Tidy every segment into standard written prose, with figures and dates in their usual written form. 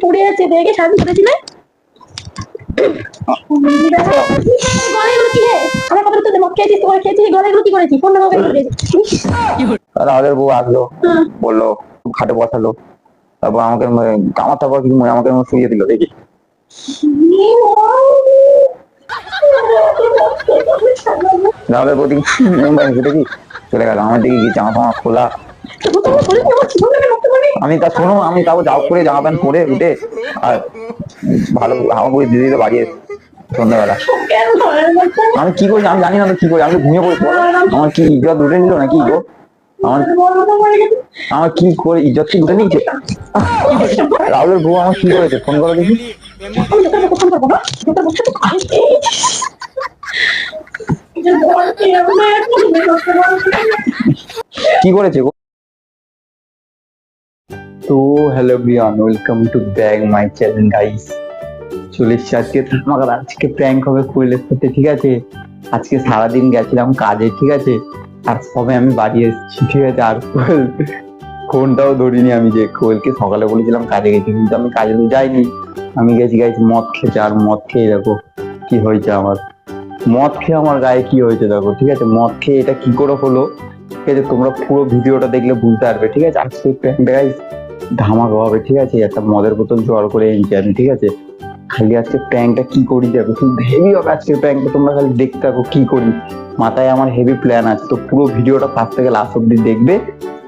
পড়ে আছে দেখে সারাদিন করেছি না গলাগুলো কি রে আমার কথা তো মদ খেয়েছিস তোমার খেয়েছিস গলাগুলো কি করেছি ফোন নাম্বার করেছি আমাদের বউ আসলো বললো খাটে বসালো তারপর আমাকে আমার তারপর কিছু আমাকে শুয়ে দিল দেখি আমাদের বউ দেখি দেখি চলে গেল আমার দিকে জামা টামা খোলা আমি তা শোনো আমি তাও যাও করে জামা প্যান্ট পরে উঠে আর ভালো আমার বই দিদি তো বাড়ি সন্ধ্যাবেলা আমি কি করি আমি জানি না তো কি করি আমি ঘুমিয়ে পড়ি আমার কি ইজ্জত উঠে নিল নাকি গো আমার কি করে ইজ্জত কি উঠে নিয়েছে রাহুলের বউ আমার কি করেছে ফোন করে দেখি কি করেছে গো তো hello everyone welcome to back my channel guys চলে এসেছি আজকে প্র্যাঙ্ক হবে কোয়েলের সাথে ঠিক আছে আজকে সারাদিন গেছিলাম কাজে ঠিক আছে আর সবে আমি বাড়ি এসেছি ঠিক আছে আর ফোনটাও ধরিনি আমি যে কোয়েলকে সকালে বলেছিলাম কাজে গেছি কিন্তু আমি কাজে তো যাইনি আমি গেছি মদ খেতে আর মদ খেয়ে দেখো কি হয়েছে আমার মদ খেয়ে আমার গায়ে কি হয়েছে দেখো ঠিক আছে মদ খেয়ে এটা কি করে হলো ঠিক আছে তোমরা পুরো ভিডিওটা দেখলে বুঝতে পারবে ঠিক আছে আজকে প্র্যাঙ্কটা গাইস ধামাকা হবে ঠিক আছে একটা মদের বোতল জোয়ার করে এনেছি আমি ঠিক আছে খালি আজকে প্র্যাঙ্কটা কি করি যাবে কিন্তু হেভি হবে আজকের প্র্যাঙ্কটা তোমরা খালি দেখতে থাকো কি করি মাথায় আমার হেভি প্ল্যান আছে তো পুরো ভিডিওটা ফার্স্ট থেকে লাস্ট অব্দি দেখবে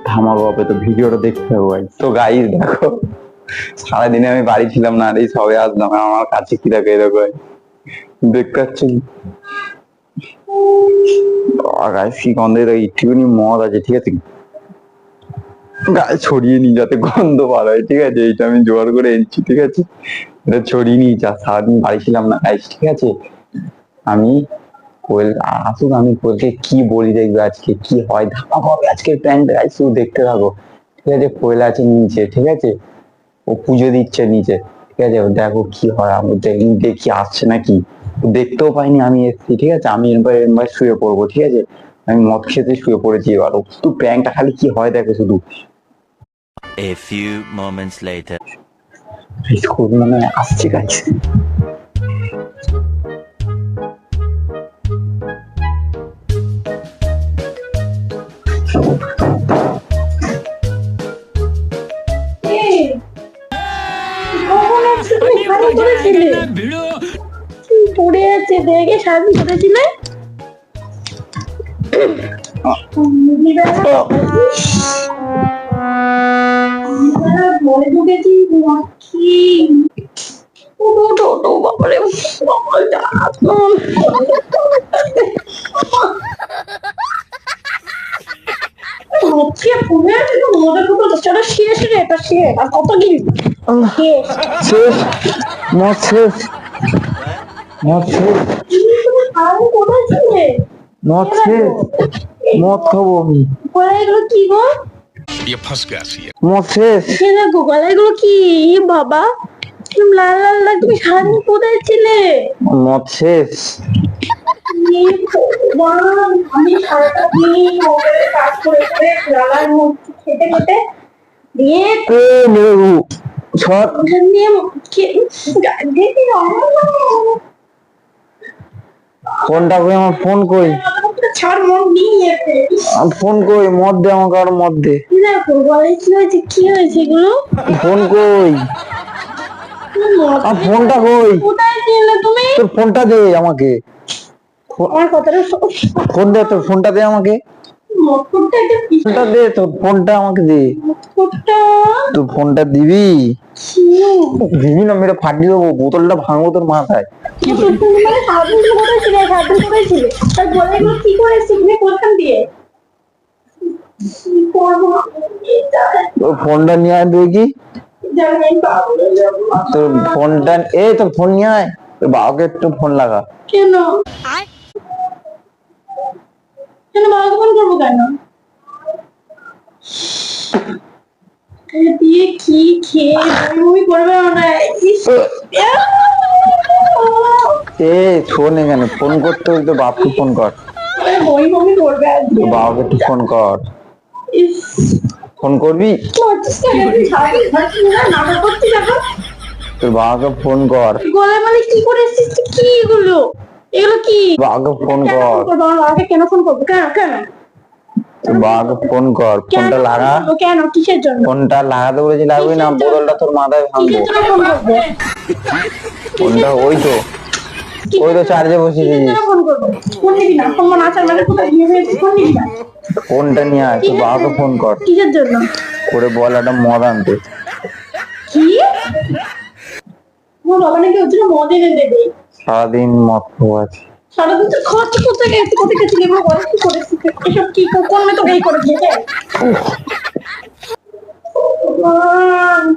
ধামাকা হবে তো ভিডিওটা দেখতে থাকো গাইস তো গাইস দেখো সারাদিনে আমি বাড়ি ছিলাম না আর এই সবে আসলাম আমার কাছে কি দেখো এরকম দেখতে পাচ্ছি গাইস কি গন্ধে একটুখানি মদ আছে ঠিক আছে গায়ে ছড়িয়ে নি যাতে গন্ধ বার হয় ঠিক আছে এইটা আমি জোগাড় করে এনেছি ঠিক আছে এটা ছড়িয়ে নি যা সারাদিন বাড়ি ছিলাম না গাইস ঠিক আছে আমি কোয়েল আসুক আমি কোয়েলকে কি বলি দেখবে আজকে কি হয় ধামাকা হবে আজকের প্র্যাঙ্কটা গাইস শুধু দেখতে থাকো ঠিক আছে কোয়েল আছে নিচে ঠিক আছে ও পুজো দিচ্ছে নিচে ঠিক আছে দেখো কি হয় আমি দেখি আসছে নাকি দেখতেও পাইনি আমি এসেছি ঠিক আছে আমি এবার শুয়ে পড়বো ঠিক আছে আমি মদ খেতে শুয়ে পড়েছি এবার শুধু প্র্যাঙ্কটা খালি কি হয় দেখো শুধু A few moments later. School মানে আসছে গাইস পড়ে আছে দেখে সারাদিন করেছি না মনে ঢুকেছি বাবারে শেষ রে এটা শেষ আর কত কি শেষ মদ শেষ মদ শেষ মদ শেষ মদ খাবো আমি গলাগুলো কি গো মদ শেষ দেখো গলাগুলো কি বাবা লাল লাল লাল তুমি সারাদিন কোথায় ছিলে মদ শেষ আমি সারাটা দিন মোবাইলে কাজ করে করে লালার মুখ খেতে খেতে দিয়ে ছট দিয়ে ফোনটা কই আমার ফোন কই ছাড় মন নিয়ে ফোন কই মদ দে আমাকে আর মদ দে দেখো গলায় কি হয়েছে এগুলো ফোন কই আর ফোনটা কই কোথায় ছিলে তুমি তোর ফোনটা দে আমাকে আমার কথাটা ফোন দে তোর ফোনটা দে আমাকে ফোনটা দে তোর ফোনটা আমাকে দে তোর ফোনটা দিবি দিবি না মেরে ফাটিয়ে দেবো বোতলটা ভাঙবো তোর মাথায় ফোনটা নিয়ে আয় দেখি তোর ফোনটা তোর ফোন নিয়ে আয় তোর বাবাকে একটু ফোন লাগা কেন বাবাকে ফোন করবো কেন দিয়ে কি খেয়ে বমি করবে না শোন এখানে ফোন করতে হলে তো বাপকে ফোন কর বমি করবে বাবাকে একটু ফোন কর ফোন করবি নাটক করছি দেখো তোর বাবাকে ফোন কর, গলায় মানে কি করে এসেছিস তুই? কি এগুলো? এগুলো কি? বাবাকে ফোন কেন কর, ফোন করবো? আমার বাবাকে কেন ফোন করবো? কেন কেন তোর বাবাকে ফোন কর, কেন ফোনটা ফোন লাগা। করবো? কেন কিসের জন্য? ফোনটা লাগাতে বলেছি, লাগবে না, বোতলটা তোর মাথায় ভাঙবো। কিসের জন্য ফোন করবো? ফোনটা ওই তো চার্জে বসিয়ে কিসের দিয়েছিস। জন্য ফোন করবো? ফোন নিবি না? ফোন আচার মানে কোথায় দিয়ে ফেলেছিস? ফোন নিবি না? ফোনটা নিয়ে আয়, তোর বাবাকে ফোন কর, কিসের জন্য? করে বল একটা মদ আনতে। কি? আমার বাবা নাকি ওর জন্য মদ এনে দেবে। সারাদিন মদ খাওয়া আছে। সারাদিন তো খাওয়াচ্ছি, কোথায় গেছি কোথায় গেছিলি এগুলো বল, কি করেছিস? এসব কি কোন মেয়ে তোকে এই করেছে?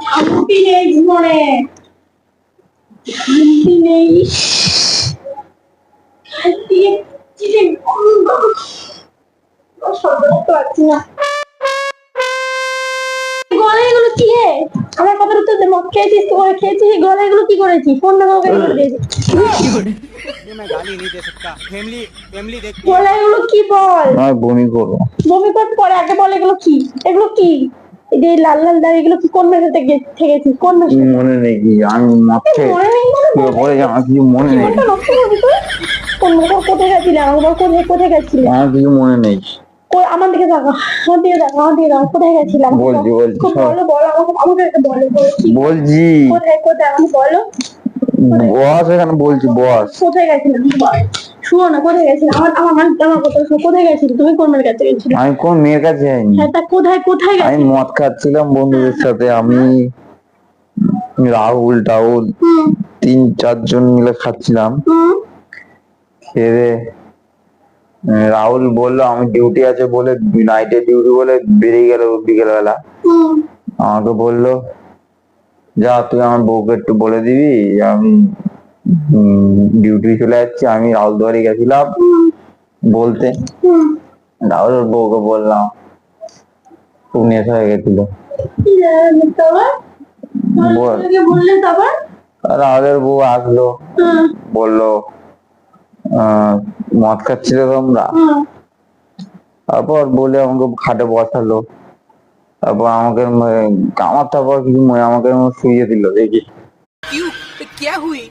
শান্তি নেই জীবনে, শান্তি নেই। শান্তি চিঠি সহ্য করতে পারছি না। গলায় এগুলো কি হে? আমার কথার উত্তর দে। মদ খেয়েছিস তো? খেয়েছিস? গলায় এগুলো কি করেছিস? ফোন না কাউকে করে দিয়েছিস? ये मैं गाली नहीं दे सकता। फैमिली फैमिली देखती है। গলায় এগুলো কি বল? নয় বমি করবো। বমি করতে পরে আগে বল এগুলো কি? এগুলো কি? এই যে লাল লাল দাঁড়িয়ে এগুলো কি? কোন মেয়ের সাথে থেকেছিস? কোন মেয়ের সাথে? মনে নেই কি আমি মদ খেয়ে মনে নেই মানে বল। বলে যে আমার কিছু মনে নেই, মনটা নষ্ট করবি তুই? কোন মেয়েটা কোথায় গেছিলে? আমার বল কোথায় কোথায় গেছিলে? আমার কিছু মনে নেই। কই আমার দিকে তাকা, আমার দিকে তাকা, আমার দিকে তাকা। কোথায় গেছিলাম? বলছি, সব। বলো বলো আমাকে, আমাকে একটা বলো বলো কি? বলছি কোথায় কোথায় আমাকে বলো। বস, এখানে বলছি বস। কোথায় গেছিলাম? শুনো না, কোথায় গেছিলাম? আমার কথা শোনো। কোথায় গেছিলে? তুমি কোন মেয়ের কাছে গেছিলে? আমি কোন মেয়ের কাছে যাইনি, হ্যাঁ তা কোথায় কোথায় আমি গেছিলে? মদ খাচ্ছিলাম বন্ধুদের সাথে। আমি রাহুল টাহুল হুম 3-4 জন মিলে খাচ্ছিলাম। হুম খেয়ে রাহুল বললো আমি ডিউটি আছে বলে, নাইটে ডিউটি বলে বেরিয়ে গেল বিকেল বেলা। হুম আমাকে বললো যা তুই আমার বউকে একটু বলে দিবি আমি ডিউটি চলে যাচ্ছি। আমি রাহুল দুয়ারি গেছিলাম হুম বলতে, হুম। রাহুলের বউকে বললাম, খুব নেশা হয়ে গেছিল। কি জানি তারপর? বল। তোমাকে বললে তারপর? রাহুলের বউ আসলো, হুম বললো মদ খাচ্ছিলে তোমরা। হুম। তারপর বলে আমাকে খাটে বসালো, তারপর আমাকে আমার তারপর কিছু আমাকে শুইয়ে দিল দেখি। क्यों? क्या हुई?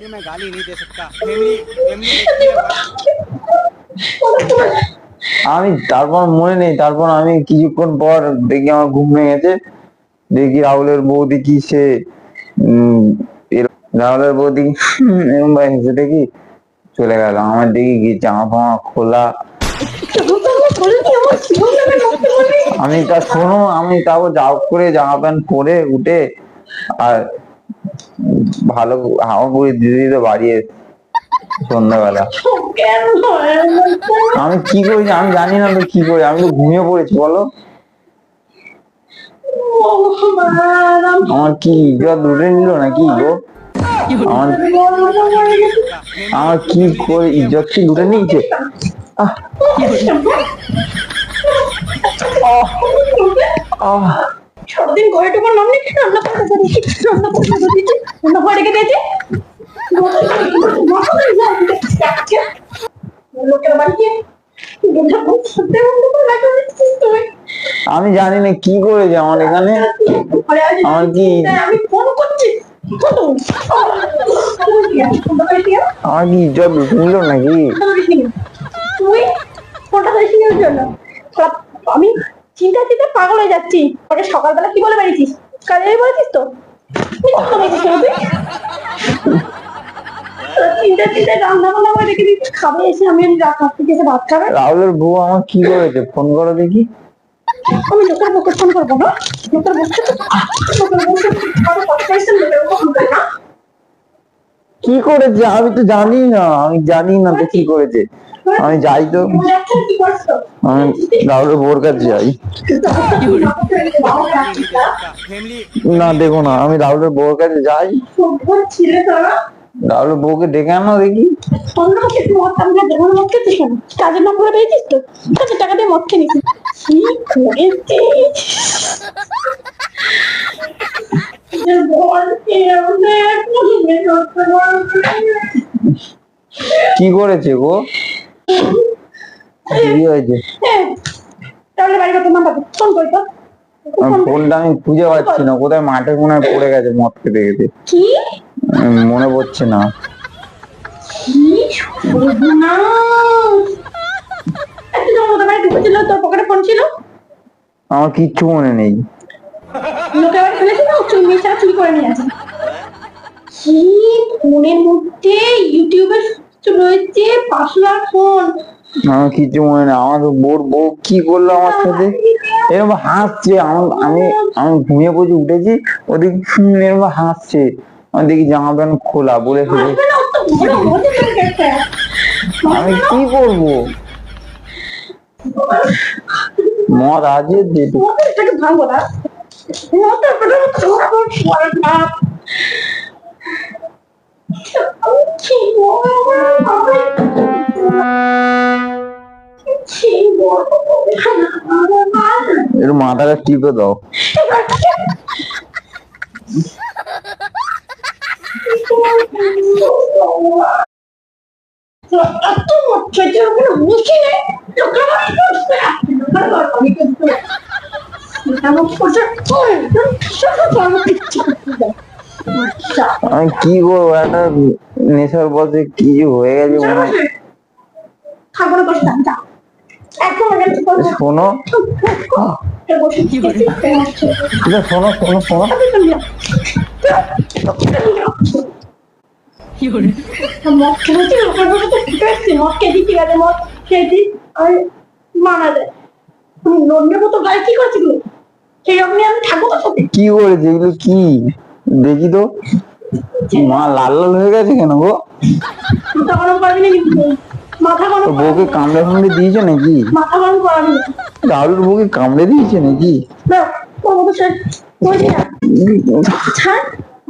ये मैं गाली नहीं दे सकता। फैमिली फैमिली देखती है। আমি তারপর মনে নেই, তারপর আমি কিছুক্ষণ পর দেখি আমার ঘুম ভেঙে গেছে, দেখি রাহুলের বউ দেখি সে রাহুলের বউ দেখি এরকম ভাবে হেসে দেখি চলে গেল। আমার দেখি কি জামা ফামা খোলা। আমি তা শোনো, আমি তারপর যাও করে জামা প্যান্ট পরে উঠে আর ভালো হাওয়া করে দিতে দিতে বাড়ি এসেছি সন্ধ্যাবেলা। আমি কি করেছি আমি জানি না তো, কি করি আমি তো ঘুমিয়ে পড়েছি বলো। আমার কি ইজ্জত লুটে নিল নাকি গো? আমার আমার কি করে ইজ্জত কি লুটে নিয়েছে? আহ, আহ, সারাদিন ঘরে ঢোকার নাম নেই। রান্না করে দিয়েছি, রান্না করে দিয়েছি, রান্না করে রেখে দিয়েছি। লোকের বাড়ি গিয়ে আমি জানি না কি করেছে আমার এখানে। আমার কি আমি ফোন করছি, আমার কি ইজ্জত লুটে নিল নাকি? তুই ফোনটা ধরেছিস ওর জন্য। আমি চিন্তা চিন্তা পাগল হয়ে যাচ্ছি। ওকে সকালবেলা কি বলে বেরিয়েছিস? কাজে বলেছিস তো? চিন্তা চিন্তা রান্না বান্না করে রেখে দিচ্ছি, খাবে এসে। আমি রাখা থেকে এসে ভাত খাবে। রাহুলের বউ আমার কি করেছে ফোন করো দেখি। আমি লোকের বউকে ফোন করবো না? লোকের বউকে না। কি করেছে আমি তো জানি না, আমি জানি না তো কি করেছে। আমি যাই তো, কি করছো? আমি রাহুলের বউর কাছে যাই। फैमिली না দেখো না, আমি রাহুলের বউর কাছে যাই, ছিলে তারা রাহুলের বউকে ডেকে আনো দেখি। অন্য কিছু মদ আমরা যেমন মদ খেতে কেন? কাজের নাম করে পেয়েছিস তো? কাজের টাকা দিয়ে মদ খেয়ে নিছিস। কি করেছিস? কি করেছে গো? কি হয়েছে? তাহলে বাড়ি কত নাম্বার ফোন করি তো ফোনটা আমি খুঁজে পাচ্ছি না, কোথায় মাঠে মনে হয় পড়ে গেছে মদ খেতে খেতে। কি মনে পড়ছে না। কি সর্বনাশ! তুই যখন ওদের বাড়ি ঢুকেছিল তোর পকেটে ফোন ছিল, আমার কিচ্ছু মনে নেই। লোকে আবার ফেলেছিল মেয়ে ছাড়া চুরি করে নিয়ে আছে। কি ফোনের মধ্যে ইউটিউবে রয়েছে পাসওয়ার্ড ফোন। আমার কিচ্ছু মনে নেই। আমার বউ কি করলো আমার সাথে, এরকম হাসছে। আমি আমি ঘুমিয়ে পড়ে উঠেছি, ওদিক এরকম হাসছে। আমি দেখি জামা প্যান্ট খোলা, বলে ফেলে আসবে না, ওর তো বড় মজা করে গেছে। আমি কি করবো? মদ আছে যেটুকু। এটাকে ভাঙবো না, মতো পেটে পড়ে না। কি বলবো? কি বলবো? একটু মাথাটা টিপে দাও। এত মজা যে ওখানে বুঝি নেই লোকে আমার করছে আমি কিন্তু আমার করছে আমি কি করবো? একটা নেশার বসে কি যে হয়ে গেছে মনে হয়। খাবো না বসে থাক, যা একদম শোনো, শোনো শোনো শোনো, মদ খেয়েছি ওখানে বসে তো ফুটে এসছি, মদ খেয়েছি ঠিক আছে, মদ খেয়েছি আর মানা যায়। তুমি নন্দের মতো গায়ে কি করছি তুমি? সেই রকমই আমি থাকবো তো সাথে। কি করেছে এগুলো? কি দেখি তো, মা লাল লাল হয়ে গেছে কেন গো? মাথা গরম করবি না কিন্তু, মাথা গরম তোর বউকে কামড়ে ফামড়ে দিয়েছে নাকি? মাথা গরম করাবি না। রাহুলের বউকে কামড়ে দিয়েছে নাকি? না করবো তো সে বলছি না ছাড়।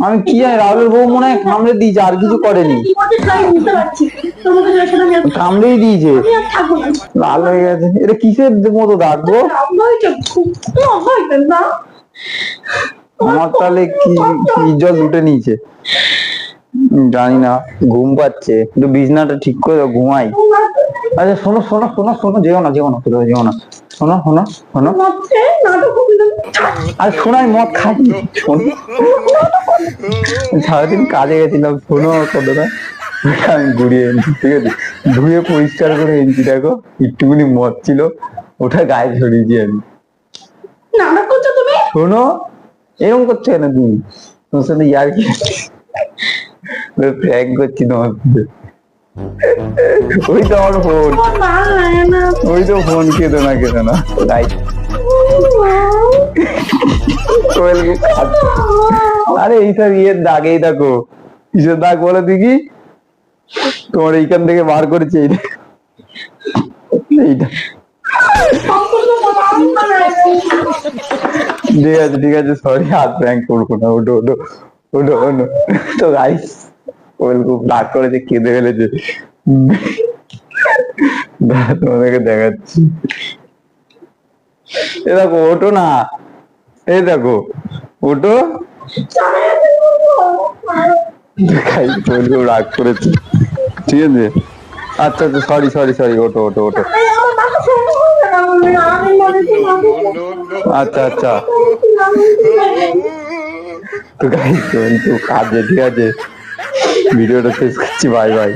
আমি কি জানি, রাহুলের বউ মনে হয় কামড়ে দিয়েছে, আর কিছু করেনি। কি করছিস আমি বুঝতে পারছি, তোর মতো ছেলের সাথে আমি কামড়েই দিয়েছে, আর থাকবো না। লাল হয়ে গেছে। এটা কিসের মতো দাগ গো? হয়েছে খুব হয়েছে না, আমার তাহলে কি কি জল লুটে নিয়েছে জানি না। ঘুম পাচ্ছে, একটু বিছনাটা ঠিক করে দাও, ঘুমাই। আচ্ছা শোনো শোনো শোনো শোনো, যেও না যেও না, কোথাও যেও না। শোনো শোনো শোনো, নাটক করবি। আর শোনাই মদ খাই। শোনো, সারাদিন কাজে গেছিলাম, শোনো কথাটা। আমি ঘুরিয়ে এনেছি, ঠিক আছে, ধুয়ে পরিষ্কার করে এনেছি। দেখো একটুখানি মদ ছিল, ওটা গায়ে ছড়িয়েছি আমি। নাটক করছো তুমি? শোনো, এরকম করছো কেন তুমি? তোমার সাথে ইয়ার কি প্র্যাঙ্ক করছি তোমার সাথে। ওই তো আমার ফোন, আমার ভালো লাগে না। ওই তো ফোন, কেঁদো না কেঁদো না। রাইট। আরে এইসব ইয়ের দাগ, এই দেখো কিসের দাগ বলো দেখি। তোমার এইখান থেকে বার করেছে এইটা, এইটা। ঠিক আছে ঠিক আছে, সরি, হাত প্র্যাঙ্ক করবো না। ওটো ওটো ওটো ওটো। তো গাইস ওয়েল খুব রাগ করেছে, কেঁদে ফেলেছে। দাঁড়া, তোমাদেরকে দেখাচ্ছি। এ দেখো, ওটো না, এই দেখো ওটো। গাইস ওয়েল খুব রাগ করেছে, ঠিক আছে। আচ্ছা আচ্ছা, সরি সরি সরি, ওটো ওটো ওটো। আচ্ছা আচ্ছা, তো গাইস ওয়েল খুব কাজে, ঠিক আছে। ভিডিওটা শেষ করছি, বাই বাই।